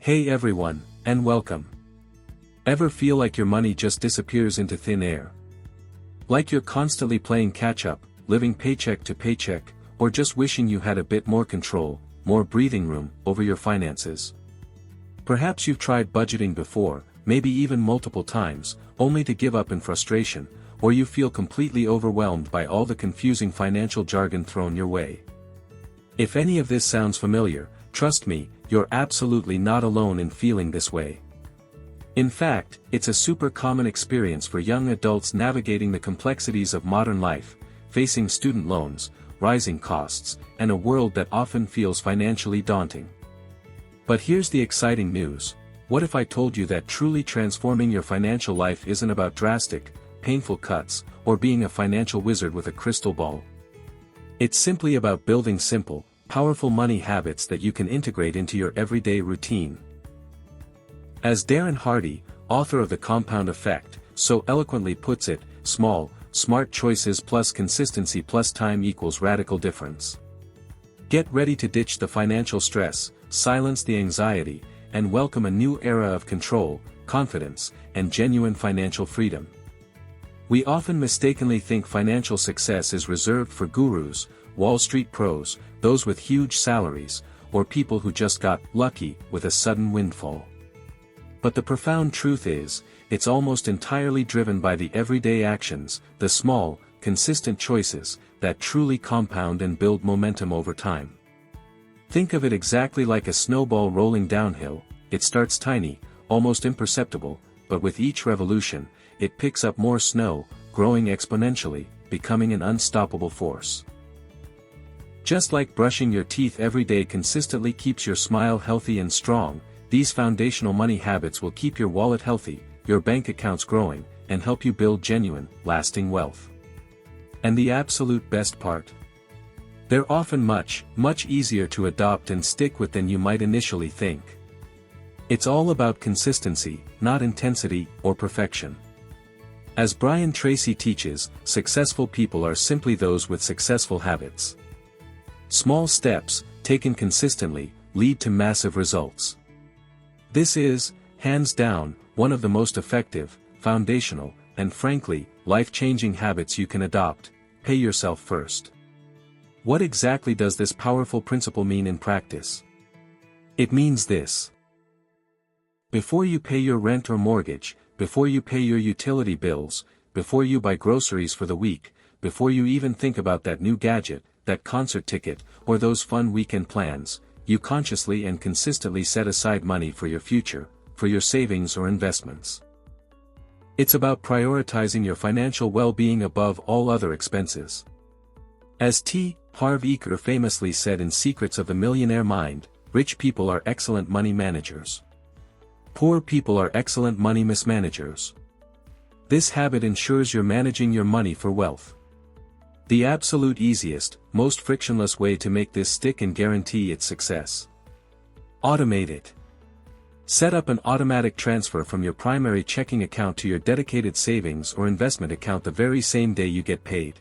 Hey everyone, and welcome. Ever feel like your money just disappears into thin air? Like you're constantly playing catch-up, living paycheck to paycheck, or just wishing you had a bit more control, more breathing room, over your finances? Perhaps you've tried budgeting before, maybe even multiple times, only to give up in frustration, or you feel completely overwhelmed by all the confusing financial jargon thrown your way. If any of this sounds familiar, trust me, you're absolutely not alone in feeling this way. In fact, it's a super common experience for young adults navigating the complexities of modern life, facing student loans, rising costs, and a world that often feels financially daunting. But here's the exciting news. What if I told you that truly transforming your financial life isn't about drastic, painful cuts, or being a financial wizard with a crystal ball? It's simply about building simple, powerful money habits that you can integrate into your everyday routine. As Darren Hardy, author of The Compound Effect, so eloquently puts it, small, smart choices plus consistency plus time equals radical difference. Get ready to ditch the financial stress, silence the anxiety, and welcome a new era of control, confidence, and genuine financial freedom. We often mistakenly think financial success is reserved for gurus, Wall Street pros, those with huge salaries, or people who just got lucky with a sudden windfall. But the profound truth is, it's almost entirely driven by the everyday actions, the small, consistent choices, that truly compound and build momentum over time. Think of it exactly like a snowball rolling downhill. It starts tiny, almost imperceptible, but with each revolution, it picks up more snow, growing exponentially, becoming an unstoppable force. Just like brushing your teeth every day consistently keeps your smile healthy and strong, these foundational money habits will keep your wallet healthy, your bank accounts growing, and help you build genuine, lasting wealth. And the absolute best part? They're often much, much easier to adopt and stick with than you might initially think. It's all about consistency, not intensity or perfection. As Brian Tracy teaches, successful people are simply those with successful habits. Small steps, taken consistently, lead to massive results. This is, hands down, one of the most effective, foundational, and frankly, life-changing habits you can adopt. Pay yourself first. What exactly does this powerful principle mean in practice? It means this. Before you pay your rent or mortgage, before you pay your utility bills, before you buy groceries for the week, before you even think about that new gadget, that concert ticket, or those fun weekend plans, you consciously and consistently set aside money for your future, for your savings or investments. It's about prioritizing your financial well-being above all other expenses. As T. Harv Eker famously said in Secrets of the Millionaire Mind, rich people are excellent money managers. Poor people are excellent money mismanagers. This habit ensures you're managing your money for wealth. The absolute easiest, most frictionless way to make this stick and guarantee its success. Automate it. Set up an automatic transfer from your primary checking account to your dedicated savings or investment account the very same day you get paid.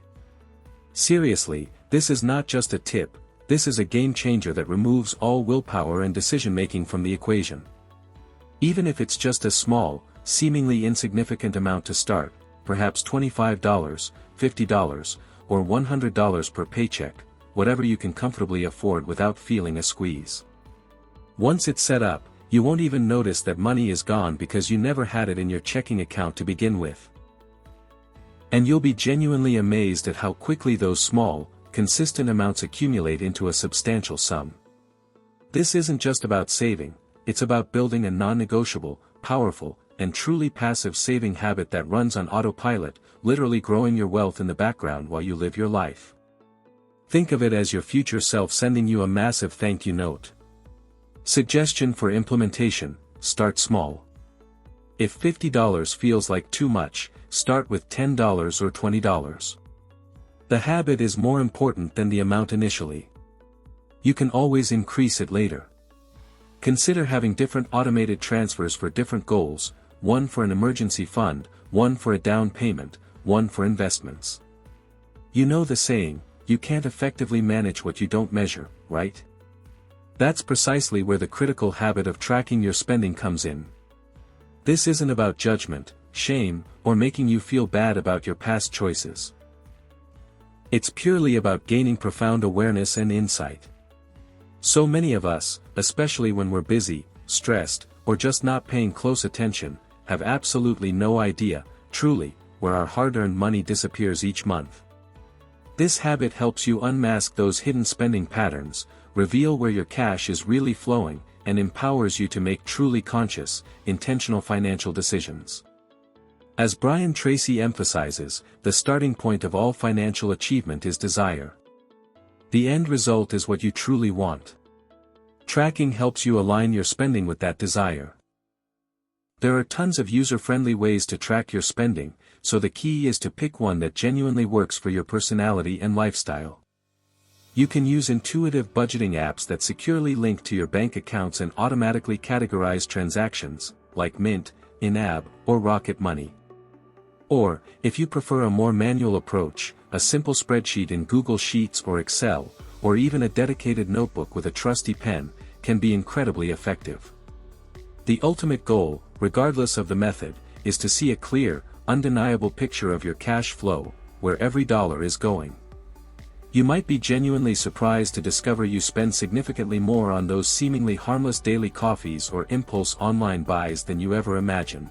Seriously, this is not just a tip, this is a game changer that removes all willpower and decision-making from the equation. Even if it's just a small, seemingly insignificant amount to start, perhaps $25, $50, or $100 per paycheck, whatever you can comfortably afford without feeling a squeeze. Once it's set up, you won't even notice that money is gone because you never had it in your checking account to begin with. And you'll be genuinely amazed at how quickly those small, consistent amounts accumulate into a substantial sum. This isn't just about saving, it's about building a non-negotiable, powerful, and truly passive saving habit that runs on autopilot, literally growing your wealth in the background while you live your life. Think of it as your future self sending you a massive thank you note. Suggestion for implementation: start small. If $50 feels like too much, start with $10 or $20. The habit is more important than the amount initially. You can always increase it later. Consider having different automated transfers for different goals, one for an emergency fund, one for a down payment, one for investments. You know the saying, you can't effectively manage what you don't measure, right? That's precisely where the critical habit of tracking your spending comes in. This isn't about judgment, shame, or making you feel bad about your past choices. It's purely about gaining profound awareness and insight. So many of us, especially when we're busy, stressed, or just not paying close attention, have absolutely no idea, truly, where our hard-earned money disappears each month. This habit helps you unmask those hidden spending patterns, reveal where your cash is really flowing, and empowers you to make truly conscious, intentional financial decisions. As Brian Tracy emphasizes, the starting point of all financial achievement is desire. The end result is what you truly want. Tracking helps you align your spending with that desire. There are tons of user-friendly ways to track your spending, so the key is to pick one that genuinely works for your personality and lifestyle. You can use intuitive budgeting apps that securely link to your bank accounts and automatically categorize transactions, like Mint, In-App, or Rocket Money. Or, if you prefer a more manual approach, a simple spreadsheet in Google Sheets or Excel, or even a dedicated notebook with a trusty pen, can be incredibly effective. The ultimate goal, regardless of the method, is to see a clear, undeniable picture of your cash flow, where every dollar is going. You might be genuinely surprised to discover you spend significantly more on those seemingly harmless daily coffees or impulse online buys than you ever imagined.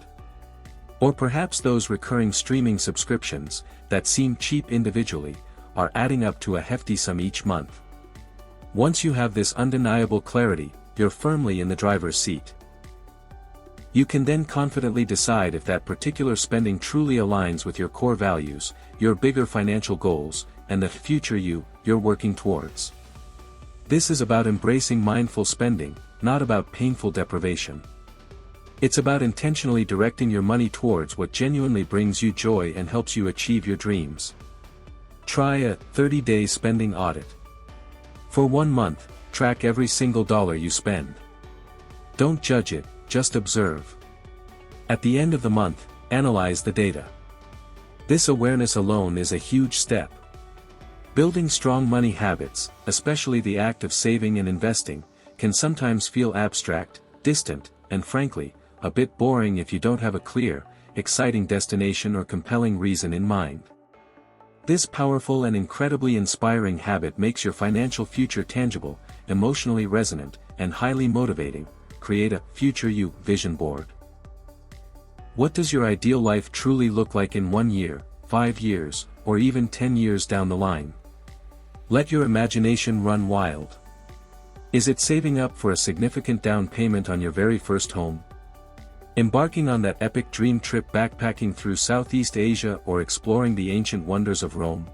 Or perhaps those recurring streaming subscriptions, that seem cheap individually, are adding up to a hefty sum each month. Once you have this undeniable clarity, you're firmly in the driver's seat. You can then confidently decide if that particular spending truly aligns with your core values, your bigger financial goals, and the future you're working towards. This is about embracing mindful spending, not about painful deprivation. It's about intentionally directing your money towards what genuinely brings you joy and helps you achieve your dreams. Try a 30-day spending audit. For 1 month, track every single dollar you spend. Don't judge it, just observe. At the end of the month, analyze the data. This awareness alone is a huge step. Building strong money habits, especially the act of saving and investing, can sometimes feel abstract, distant, and frankly, a bit boring if you don't have a clear, exciting destination or compelling reason in mind. This powerful and incredibly inspiring habit makes your financial future tangible, emotionally resonant, and highly motivating. Create a future you vision board. What does your ideal life truly look like in 1 year, 5 years, or even 10 years down the line? Let your imagination run wild. Is it saving up for a significant down payment on your very first home? Embarking on that epic dream trip backpacking through Southeast Asia or exploring the ancient wonders of Rome?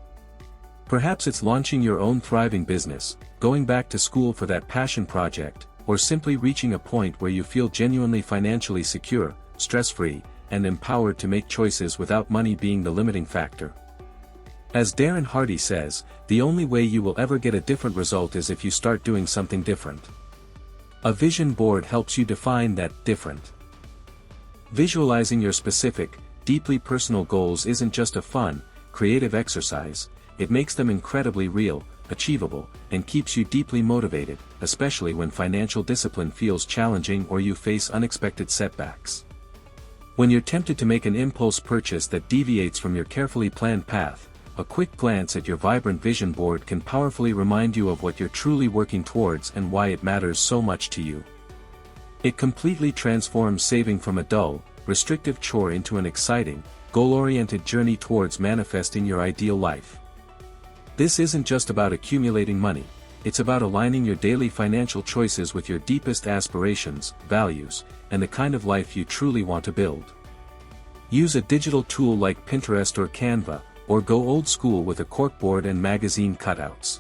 Perhaps it's launching your own thriving business, going back to school for that passion project, or simply reaching a point where you feel genuinely financially secure, stress-free, and empowered to make choices without money being the limiting factor. As Darren Hardy says, the only way you will ever get a different result is if you start doing something different. A vision board helps you define that different. Visualizing your specific, deeply personal goals isn't just a fun, creative exercise, it makes them incredibly real, achievable, and keeps you deeply motivated, especially when financial discipline feels challenging or you face unexpected setbacks. When you're tempted to make an impulse purchase that deviates from your carefully planned path, a quick glance at your vibrant vision board can powerfully remind you of what you're truly working towards and why it matters so much to you. It completely transforms saving from a dull, restrictive chore into an exciting, goal-oriented journey towards manifesting your ideal life. This isn't just about accumulating money, it's about aligning your daily financial choices with your deepest aspirations, values, and the kind of life you truly want to build. Use a digital tool like Pinterest or Canva, or go old school with a corkboard and magazine cutouts.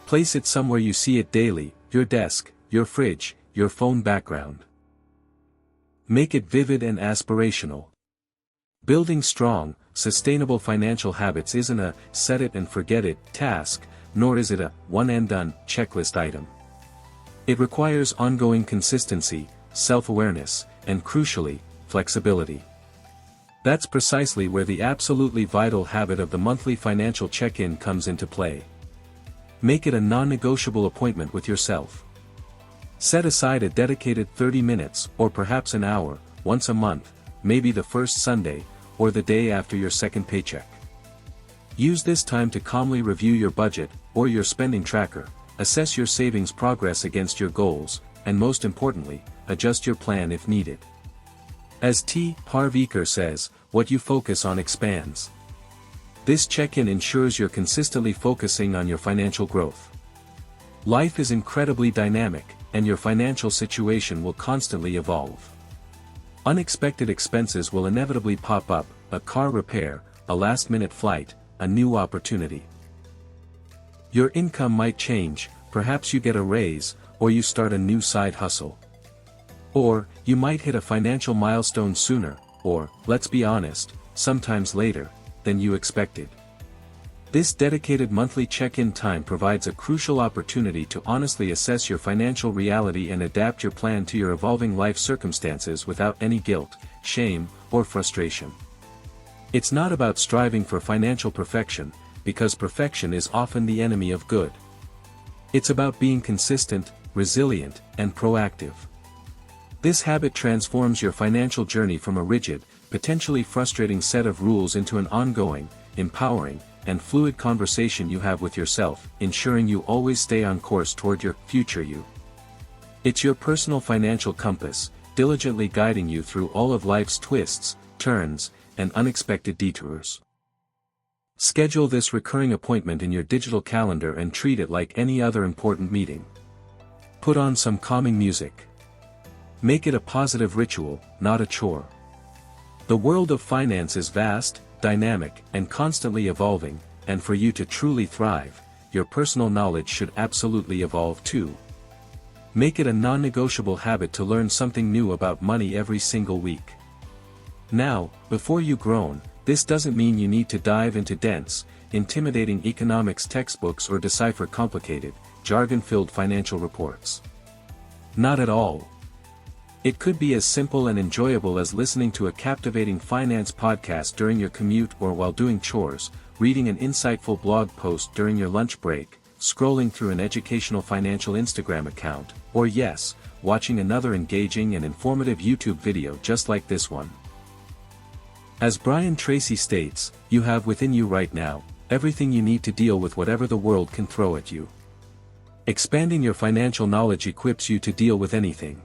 Place it somewhere you see it daily, your desk, your fridge, your phone background. Make it vivid and aspirational. Building strong, sustainable financial habits isn't a set-it-and-forget-it task, nor is it a one-and-done checklist item. It requires ongoing consistency, self-awareness, and crucially, flexibility. That's precisely where the absolutely vital habit of the monthly financial check-in comes into play. Make it a non-negotiable appointment with yourself. Set aside a dedicated 30 minutes or perhaps an hour, once a month, maybe the first Sunday, or the day after your second paycheck. Use this time to calmly review your budget, or your spending tracker, assess your savings progress against your goals, and most importantly, adjust your plan if needed. As T. Harv Eker says, what you focus on expands. This check-in ensures you're consistently focusing on your financial growth. Life is incredibly dynamic, and your financial situation will constantly evolve. Unexpected expenses will inevitably pop up, a car repair, a last-minute flight, a new opportunity. Your income might change, perhaps you get a raise, or you start a new side hustle. Or, you might hit a financial milestone sooner, or, let's be honest, sometimes later, than you expected. This dedicated monthly check-in time provides a crucial opportunity to honestly assess your financial reality and adapt your plan to your evolving life circumstances without any guilt, shame, or frustration. It's not about striving for financial perfection, because perfection is often the enemy of good. It's about being consistent, resilient, and proactive. This habit transforms your financial journey from a rigid, potentially frustrating set of rules into an ongoing, empowering, and fluid conversation you have with yourself, ensuring you always stay on course toward your future you. It's your personal financial compass, diligently guiding you through all of life's twists, turns, and unexpected detours. Schedule this recurring appointment in your digital calendar and treat it like any other important meeting. Put on some calming music. Make it a positive ritual, not a chore. The world of finance is vast, dynamic, and constantly evolving, and for you to truly thrive, your personal knowledge should absolutely evolve too. Make it a non-negotiable habit to learn something new about money every single week. Now, before you groan, this doesn't mean you need to dive into dense, intimidating economics textbooks or decipher complicated, jargon-filled financial reports. Not at all. It could be as simple and enjoyable as listening to a captivating finance podcast during your commute or while doing chores, reading an insightful blog post during your lunch break, scrolling through an educational financial Instagram account, or yes, watching another engaging and informative YouTube video just like this one. As Brian Tracy states, you have within you right now, everything you need to deal with whatever the world can throw at you. Expanding your financial knowledge equips you to deal with anything.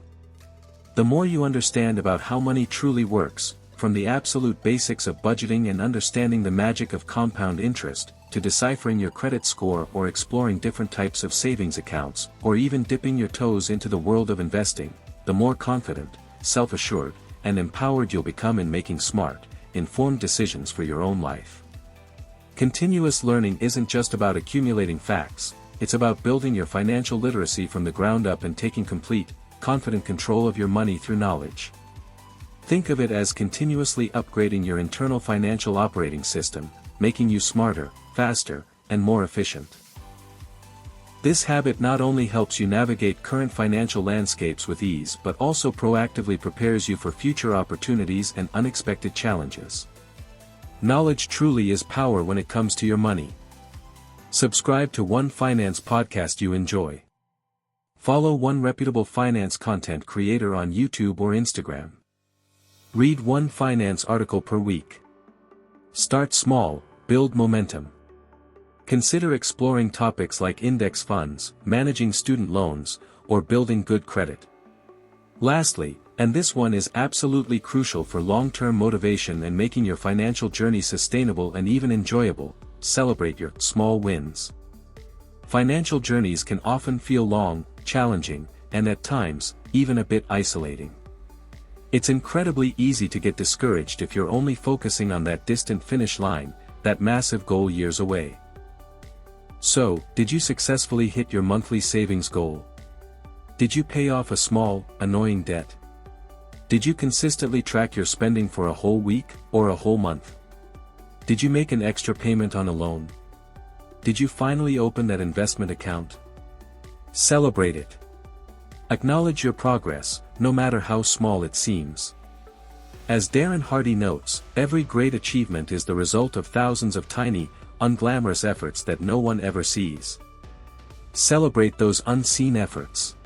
The more you understand about how money truly works, from the absolute basics of budgeting and understanding the magic of compound interest, to deciphering your credit score or exploring different types of savings accounts, or even dipping your toes into the world of investing, the more confident, self-assured, and empowered you'll become in making smart, informed decisions for your own life. Continuous learning isn't just about accumulating facts, it's about building your financial literacy from the ground up and taking complete, confident control of your money through knowledge. Think of it as continuously upgrading your internal financial operating system, making you smarter, faster, and more efficient. This habit not only helps you navigate current financial landscapes with ease but also proactively prepares you for future opportunities and unexpected challenges. Knowledge truly is power when it comes to your money. Subscribe to one finance podcast you enjoy. Follow one reputable finance content creator on YouTube or Instagram. Read one finance article per week. Start small, build momentum. Consider exploring topics like index funds, managing student loans, or building good credit. Lastly, and this one is absolutely crucial for long-term motivation and making your financial journey sustainable and even enjoyable, celebrate your small wins. Financial journeys can often feel long, challenging, and at times, even a bit isolating. It's incredibly easy to get discouraged if you're only focusing on that distant finish line, that massive goal years away. So, did you successfully hit your monthly savings goal? Did you pay off a small, annoying debt? Did you consistently track your spending for a whole week, or a whole month? Did you make an extra payment on a loan? Did you finally open that investment account? Celebrate it. Acknowledge your progress, no matter how small it seems. As Darren Hardy notes, every great achievement is the result of thousands of tiny, unglamorous efforts that no one ever sees. Celebrate those unseen efforts.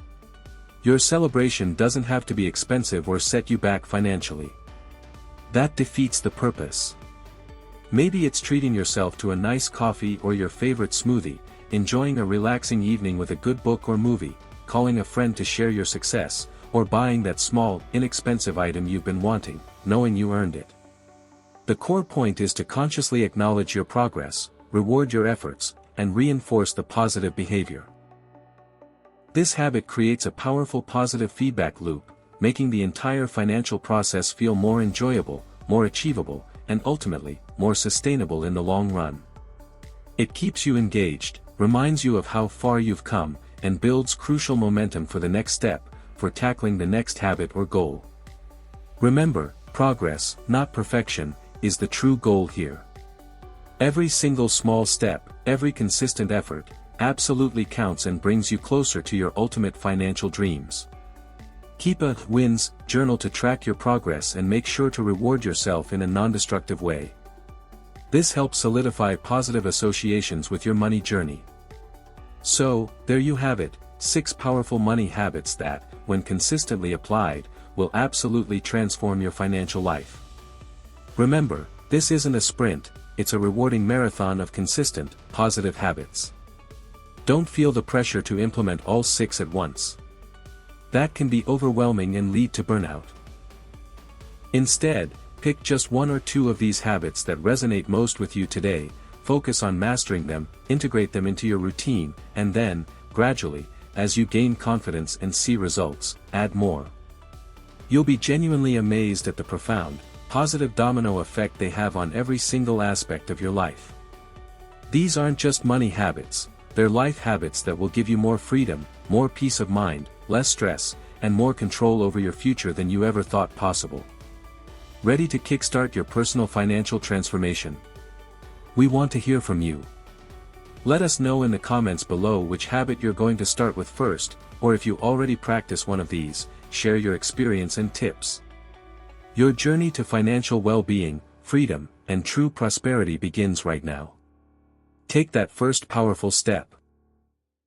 Your celebration doesn't have to be expensive or set you back financially. That defeats the purpose. Maybe it's treating yourself to a nice coffee or your favorite smoothie, enjoying a relaxing evening with a good book or movie, calling a friend to share your success, or buying that small, inexpensive item you've been wanting, knowing you earned it. The core point is to consciously acknowledge your progress, reward your efforts, and reinforce the positive behavior. This habit creates a powerful positive feedback loop, making the entire financial process feel more enjoyable, more achievable, and ultimately, more sustainable in the long run. It keeps you engaged, reminds you of how far you've come, and builds crucial momentum for the next step, for tackling the next habit or goal. Remember, progress, not perfection, is the true goal here. Every single small step, every consistent effort, absolutely counts and brings you closer to your ultimate financial dreams. Keep a wins journal to track your progress and make sure to reward yourself in a non-destructive way. This helps solidify positive associations with your money journey. So, there you have it, 6 powerful money habits that, when consistently applied, will absolutely transform your financial life. Remember, this isn't a sprint, it's a rewarding marathon of consistent, positive habits. Don't feel the pressure to implement all 6 at once. That can be overwhelming and lead to burnout. Instead, pick just 1 or 2 of these habits that resonate most with you today, focus on mastering them, integrate them into your routine, and then, gradually, as you gain confidence and see results, add more. You'll be genuinely amazed at the profound, positive domino effect they have on every single aspect of your life. These aren't just money habits, they're life habits that will give you more freedom, more peace of mind, less stress, and more control over your future than you ever thought possible. Ready to kickstart your personal financial transformation? We want to hear from you. Let us know in the comments below which habit you're going to start with first, or if you already practice one of these, share your experience and tips. Your journey to financial well-being, freedom, and true prosperity begins right now. Take that first powerful step.